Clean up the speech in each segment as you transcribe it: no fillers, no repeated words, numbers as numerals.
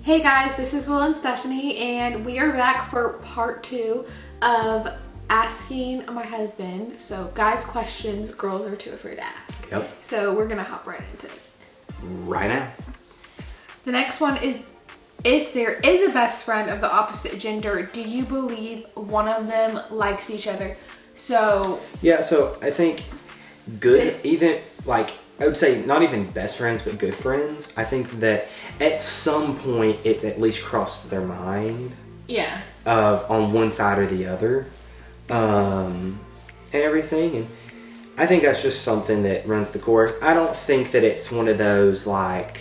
Hey guys, this is Will and Stephanie, and we are back for part 2 of asking my husband. So guys' questions girls are too afraid to ask. Yep. So we're gonna hop right into it. Right now. The next one is, if there is a best friend of the opposite gender, do you believe one of them likes each other? So yeah, so I think good, even like I would say not even best friends, but good friends. I think that at some point it's at least crossed their mind. Yeah. Of on one side or the other, and everything. And I think that's just something that runs the course. I don't think that it's one of those like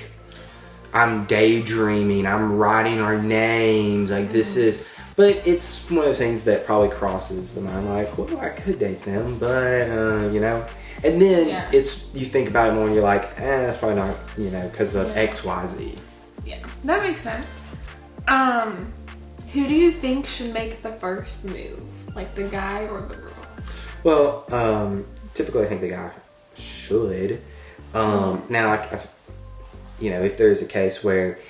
I'm daydreaming, I'm writing our names, like this is. But it's one of those things that probably crosses the mind, like, well, I could date them, but you know. And then it's you think about it more and you're like, that's probably not, you know, because of X, Y, Z. Yeah, that makes sense. Who do you think should make the first move? Like the guy or the girl? Well, typically I think the guy should. Now, like, you know, if there's a case where,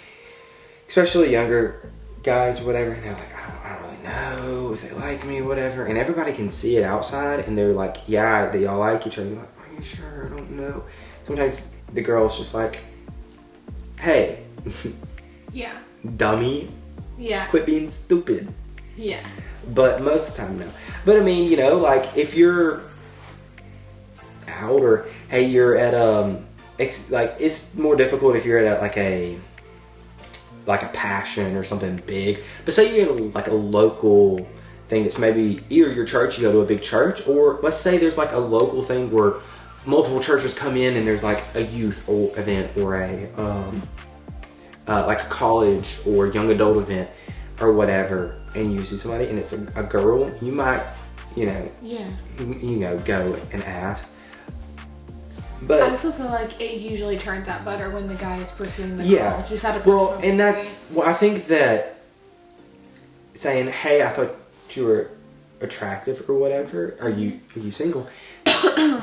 especially younger guys or whatever, and they're like, I don't really know if they like me, whatever, and everybody can see it outside, and they're like, yeah, they all like each other. You're like, are you sure? I don't know. Sometimes the girl's just like, hey, yeah, dummy, yeah, quit being stupid. Yeah. But most of the time, no. But I mean, you know, like if you're out or hey, you're at like it's more difficult if you're at like a passion or something big. But say you're in like a local thing that's maybe either your church, you go to a big church, or let's say there's like a local thing where multiple churches come in and there's like a youth event or a like a college or young adult event or whatever, and you see somebody and it's a girl, you might, you know, go and ask. But I also feel like it usually turns out better when the guy is pursuing the girl. Just out of personal and that's, well, I think that saying, hey, I thought you were attractive or whatever, are you single?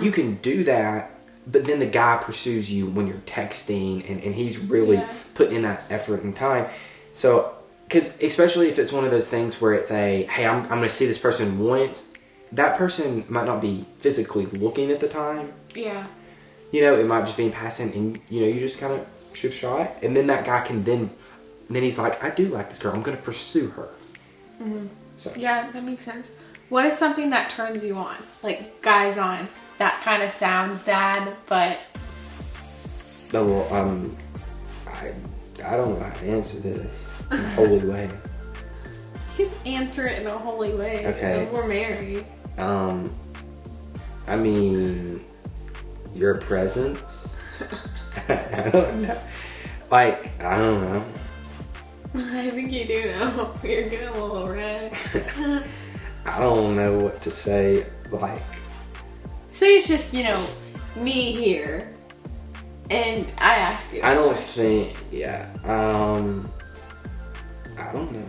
You can do that, but then the guy pursues you when you're texting and he's really putting in that effort and time. So, because especially if it's one of those things where it's a, hey, I'm going to see this person once, that person might not be physically looking at the time. Yeah. You know, it might just be passing and, you know, you just kind of shoot a shot. And then that guy can then he's like, I do like this girl. I'm going to pursue her. Mm-hmm. So. Yeah, that makes sense. What is something that turns you on? Like, guys on. That kind of sounds bad, but... Well, I don't know how to answer this in a holy way. You can answer it in a holy way. Okay. We're married. I mean... your presence. I don't know. Like, I don't know. I think you do know. You're getting a little red. I don't know what to say. Like, say it's just, you know, me here, and I ask you. I don't think. Yeah. I don't know.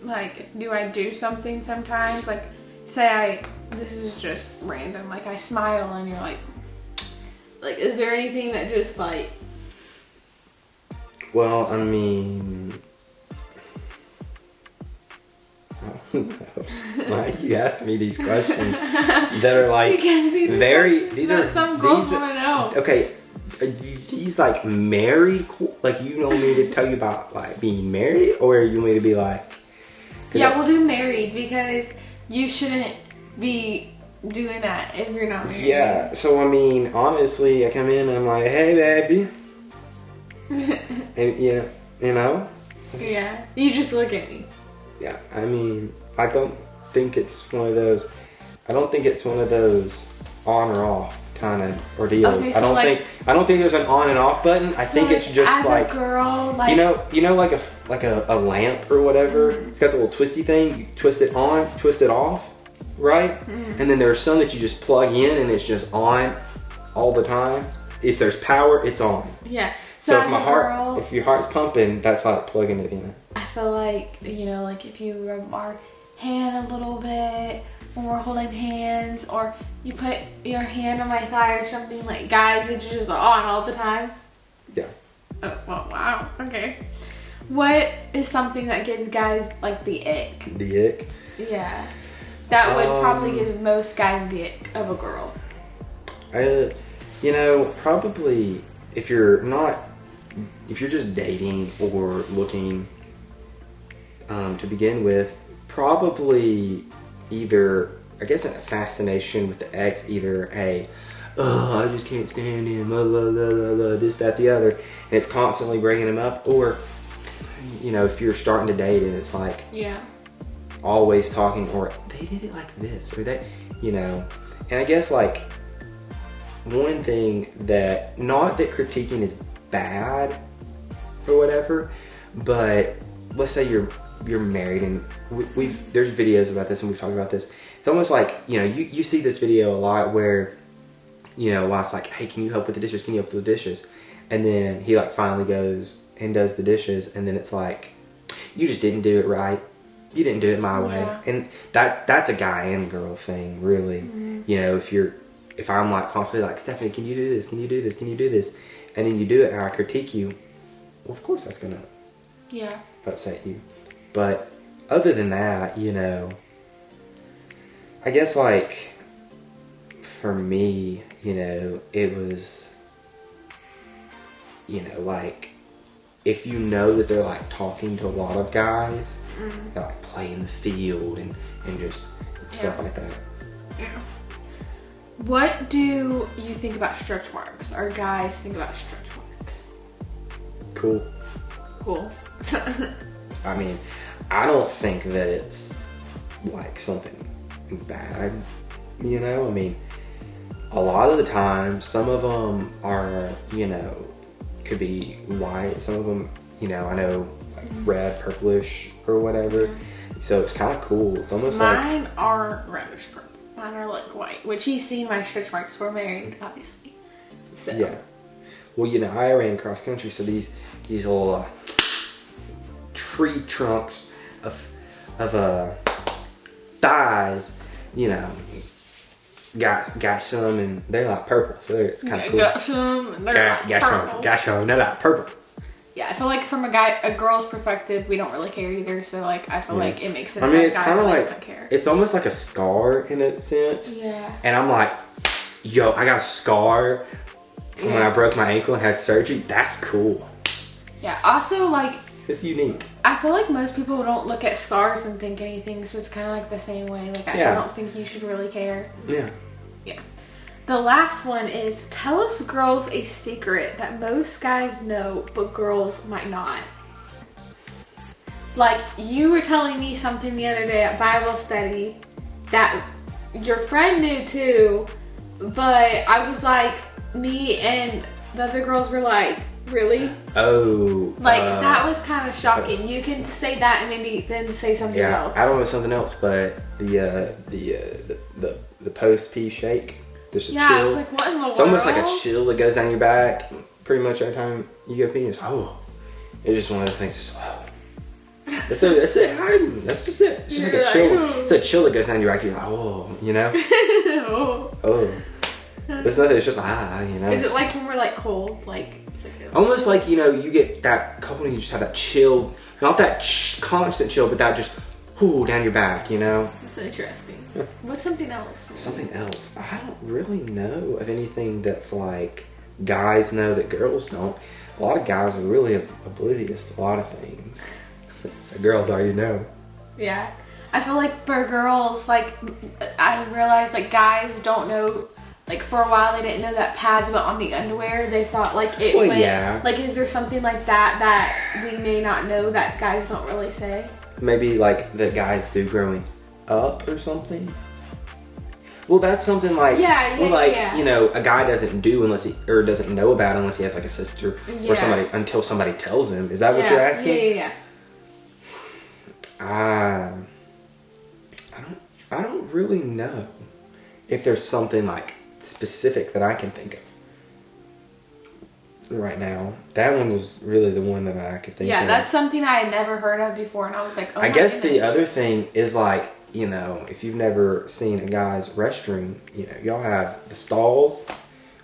Like, do I do something sometimes? Like, say this is just random, like I smile and you're like, is there anything that just like... Well, I mean, I don't know. Why you ask me these questions that are like because these are some girls want to know. Okay, he's like married, like you want me to tell you about like being married, or you want me to be like... Yeah, we'll do married because you shouldn't be doing that if you're not married. Yeah, so I mean, honestly, I come in and I'm like, hey, baby. And, you know? Yeah, you just look at me. Yeah, I mean, I don't think it's one of those, on or off kind of ordeals. Okay, so I don't think there's an on and off button. I think it's just as like, a girl, like, you know, like a lamp or whatever. It's got the little twisty thing. You twist it on, twist it off, right? And then there's some that you just plug in and it's just on all the time. If there's power, it's on. Yeah. So if your heart's pumping, that's like plugging it in. I feel like, you know, like if you rub our hand a little bit when we're holding hands, or you put your hand on my thigh or something, like guys, it's just on all the time. Yeah. Oh, well, wow. Okay. What is something that gives guys like the ick? The ick? Yeah. That would probably give most guys the ick of a girl. You know, probably if you're just dating or looking to begin with, probably either, I guess, a fascination with the ex, either I just can't stand him, blah, blah, blah, blah, blah, this, that, the other, and it's constantly bringing him up, or, you know, if you're starting to date and it's like, yeah, always talking, or they did it like this, or that, you know, and I guess, like, one thing that, not that critiquing is bad or whatever, but let's say you're married, and there's videos about this and we've talked about this. It's almost like, you know, you see this video a lot where, you know, wife's like, hey, can you help with the dishes? Can you help with the dishes? And then he like finally goes and does the dishes, and then it's like, you just didn't do it right. You didn't do it my way. And that's a guy and girl thing, really. Mm-hmm. You know, if I'm like constantly like, Stephanie, can you do this? Can you do this? Can you do this? And then you do it and I critique you, well, of course that's gonna upset you. But other than that, you know, I guess like for me, you know, it was, you know, like if you know that they're like talking to a lot of guys, they're like playing the field and just stuff like that. Yeah. What do you think about stretch marks? Or guys think about stretch marks? Cool. I mean, I don't think that it's like something bad, you know? I mean, a lot of the time, some of them are, you know, could be white. Some of them, you know, I know like red, purplish, or whatever. So it's kind of cool. It's almost mine aren't reddish purple. Mine are like white, which you've seen my stretch marks. We're married, obviously. So. Yeah. Well, you know, I ran cross country, so these little tree trunks of thighs, you know, got some, and they're like purple, so it's kind of cool. Got some, and they're like purple. Got some, they're like purple. Yeah, I feel like from a girl's perspective, we don't really care either. So like, I feel like it makes sense. I mean, it's kind of like, doesn't care. It's almost like a scar in a sense. Yeah. And I'm like, yo, I got a scar from when I broke my ankle and had surgery. That's cool. Yeah. Also, like, it's unique. I feel like most people don't look at scars and think anything, so it's kind of like the same way. Like, I don't think you should really care. Yeah. Yeah. The last one is, tell us girls a secret that most guys know, but girls might not. Like, you were telling me something the other day at Bible study that your friend knew too, but I was like, me and the other girls were like, really? Oh. Like, that was kind of shocking. You can say that and maybe then say something else. I don't know something else, but the post-pee shake. There's a chill. I was like, what in the world? It's almost like a chill that goes down your back pretty much every time you go pee. It's just one of those things. Just, That's it. That's just it. It's just like a chill. It's a chill that goes down your back. You're like, you know? There's nothing. It's just you know? Is it like when we're like cold? Like almost like, you know, you get that couple and you just have that chill. Not that constant chill, but that just down your back, you know? That's interesting. What's something else? Something else. I don't really know of anything that's like guys know that girls don't. A lot of guys are really oblivious to a lot of things. So girls already know. Yeah. I feel like for girls, like, I realized like guys don't know, like for a while they didn't know that pads went on the underwear. They thought like it went, like, is there something like that we may not know that guys don't really say? Maybe like that guys do growing up or something. Well, that's something like, you know, a guy doesn't do or doesn't know about unless he has like a sister or somebody, until somebody tells him. Is that what you're asking? Yeah. I don't really know if there's something like specific that I can think of right now. That one was really the one that I could think of. Yeah, that's something I had never heard of before, and I was like, oh my goodness. goodness. The other thing is like, you know, if you've never seen a guy's restroom, you know, y'all have the stalls.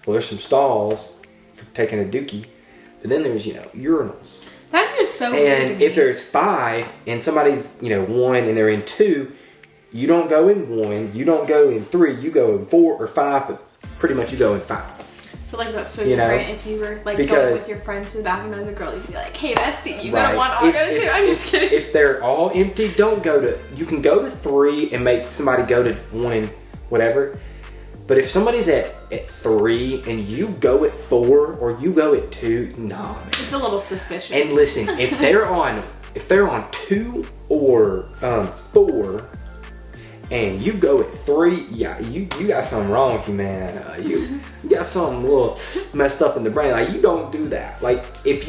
Well, there's some stalls for taking a dookie, but then there's, you know, urinals. That's just so weird. And if there's 5 and somebody's, 1 and they're in 2, you don't go in 1, you don't go in 3, you go in 4 or 5, but pretty much you go in 5. So like that's so different if you were like going with your friends to the bathroom as a girl, you'd be like, hey bestie, you got one, I'll go to 2. I'm just kidding. If they're all empty, you can go to 3 and make somebody go to 1 and whatever. But if somebody's at 3 and you go at 4 or you go at 2, nah, man. It's a little suspicious. And listen, if they're on 2 or 4 and you go at 3, yeah, you got something wrong with you, man. You got something a little messed up in the brain. Like, you don't do that. Like, if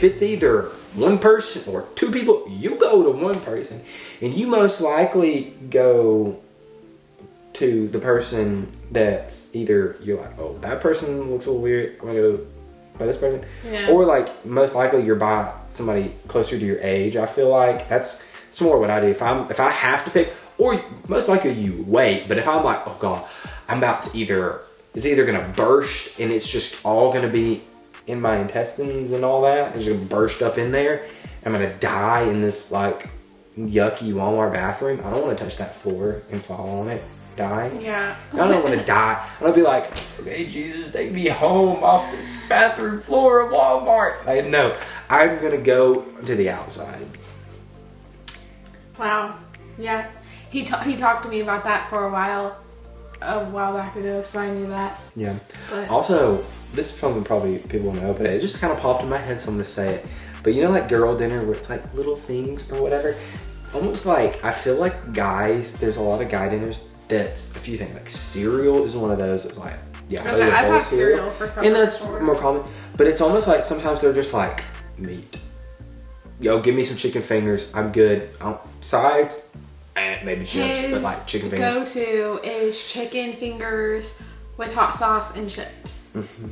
it's either 1 person or 2 people, you go to 1 person, and you most likely go to the person that's either you're like, oh, that person looks a little weird, I'm gonna go by this person, or like most likely you're by somebody closer to your age. I feel like that's more what I do. If I have to pick. Or most likely you wait, but if I'm like, oh God, I'm about to it's either gonna burst and it's just all gonna be in my intestines and all that, it's gonna burst up in there, I'm gonna die in this like yucky Walmart bathroom. I don't wanna touch that floor and fall on it, dying. Yeah. I don't wanna die. I wanna be like, okay, Jesus, take me home off this bathroom floor of Walmart. Like, no, I'm gonna go to the outsides. Wow. Yeah. He talked to me about that for a while back ago, so I knew that. Yeah. But also, this is something probably people know, but it just kind of popped in my head, so I'm going to say it. But you know, like girl dinner where it's like little things or whatever? Almost like, I feel like guys, there's a lot of guy dinners that's a few things. Like cereal is one of those that's like, yeah, okay, I've had cereal for some and that's more common. But it's almost like sometimes they're just like, meat. Yo, give me some chicken fingers. I'm good. Sides. Maybe chips, but like chicken fingers. Go-to is chicken fingers with hot sauce and chips. Mm-hmm.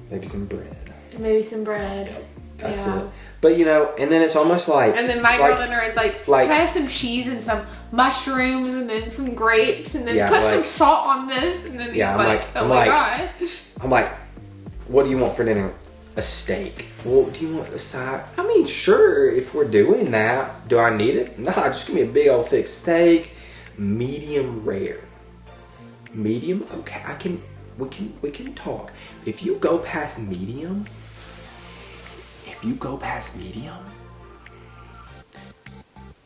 Maybe some bread. That's it. But and then it's almost like. And then my girl dinner is like, can I have some cheese and some mushrooms and then some grapes and then put some salt on this, and then he's like, oh my gosh. I'm like, what do you want for dinner? A steak. Well, do you want a side? I mean, sure, if we're doing that. Do I need it? Nah, just give me a big old thick steak. Medium rare. Medium? Okay, we can talk. If you go past medium,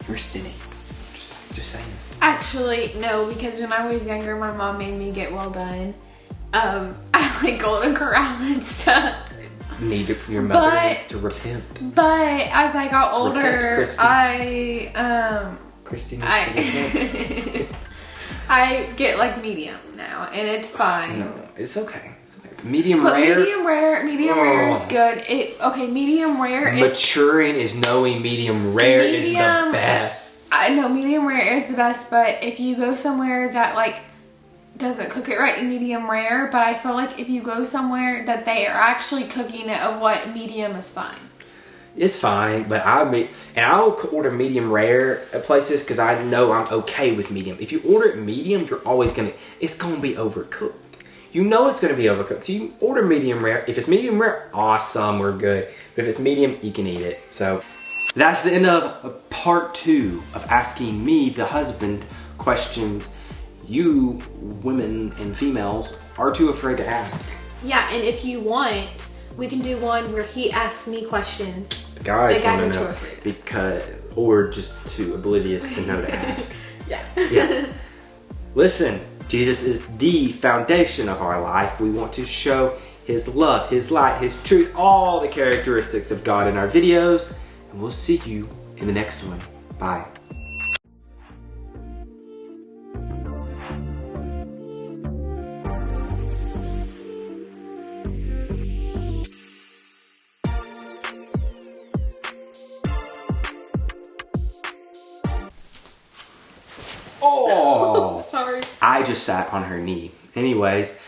you're sinning. Just saying. Actually, no, because when I was younger, my mom made me get well done. I like Golden Corral and stuff. Your mother needs to repent. But as I got older, Christy needs to repent. I get like medium now, and it's fine. No, it's okay. Medium rare. Medium rare is good. Medium rare. Maturing is knowing medium rare is the best. I know medium rare is the best, but if you go somewhere that like doesn't cook it right in medium rare, but I feel like if you go somewhere that they are actually cooking it of what medium is fine. It's fine, but I'll order medium rare at places because I know I'm okay with medium. If you order it medium, it's gonna be overcooked. You know it's gonna be overcooked. So you order medium rare. If it's medium rare, awesome, we're good. But if it's medium, you can eat it. So that's the end of part 2 of asking me, the husband, questions you women and females are too afraid to ask. Yeah, and if you want, we can do one where he asks me questions. The guys want to know or just too oblivious to know to ask. Yeah. Listen, Jesus is the foundation of our life. We want to show His love, His light, His truth, all the characteristics of God in our videos. And we'll see you in the next one. Bye. Oh! Sorry. I just sat on her knee. Anyways.